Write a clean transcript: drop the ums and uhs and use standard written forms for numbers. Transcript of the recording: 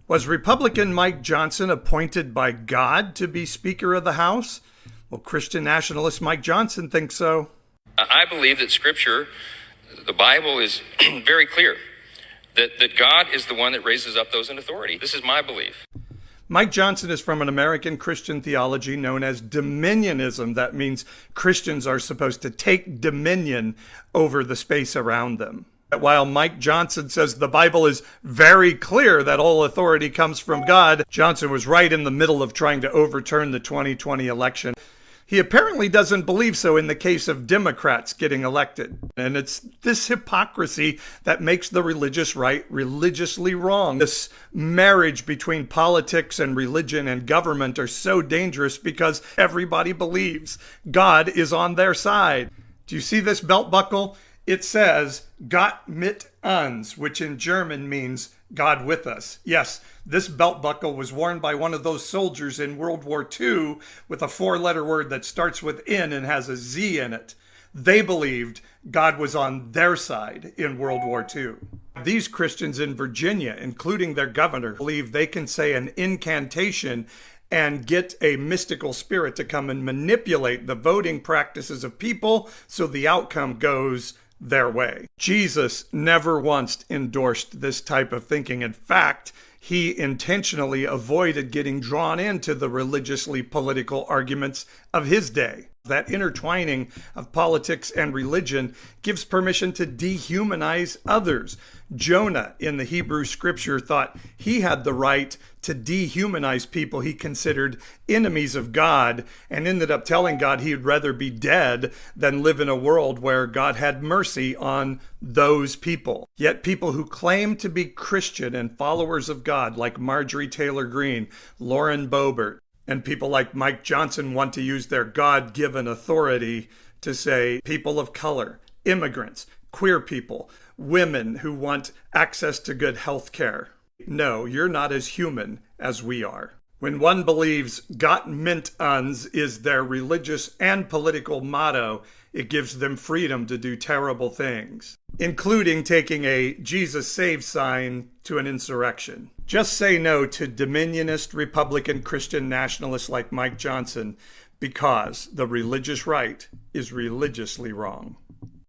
Was Republican Mike Johnson appointed by God to be Speaker of the House? Well, Christian nationalist Mike Johnson thinks so. I believe that Scripture, the Bible, is very clear that God is the one that raises up those in authority. This is my belief. Mike Johnson is from an American Christian theology known as dominionism. That means Christians are supposed to take dominion over the space around them. While Mike Johnson says the Bible is very clear that all authority comes from God, Johnson was right in the middle of trying to overturn the 2020 election. He apparently doesn't believe so in the case of Democrats getting elected. And it's this hypocrisy that makes the religious right religiously wrong. This marriage between politics and religion and government are so dangerous because everybody believes God is on their side. Do you see this belt buckle? It says, Gott mit uns, which in German means God with us. Yes, this belt buckle was worn by one of those soldiers in World War II with a four-letter word that starts with N and has a Z in it. They believed God was on their side in World War II. These Christians in Virginia, including their governor, believe they can say an incantation and get a mystical spirit to come and manipulate the voting practices of people so the outcome goes their way. Jesus never once endorsed this type of thinking. In fact, he intentionally avoided getting drawn into the religiously political arguments of his day. That intertwining of politics and religion gives permission to dehumanize others. Jonah in the Hebrew scripture thought he had the right to dehumanize people he considered enemies of God and ended up telling God he'd rather be dead than live in a world where God had mercy on those people. Yet people who claim to be Christian and followers of God, like Marjorie Taylor Greene, Lauren Boebert, and people like Mike Johnson want to use their God-given authority to say people of color, immigrants, queer people, women who want access to good health care. No, you're not as human as we are. When one believes Gott mit uns is their religious and political motto, it gives them freedom to do terrible things, including taking a Jesus Saves sign to an insurrection. Just say no to dominionist Republican Christian nationalists like Mike Johnson because the religious right is religiously wrong.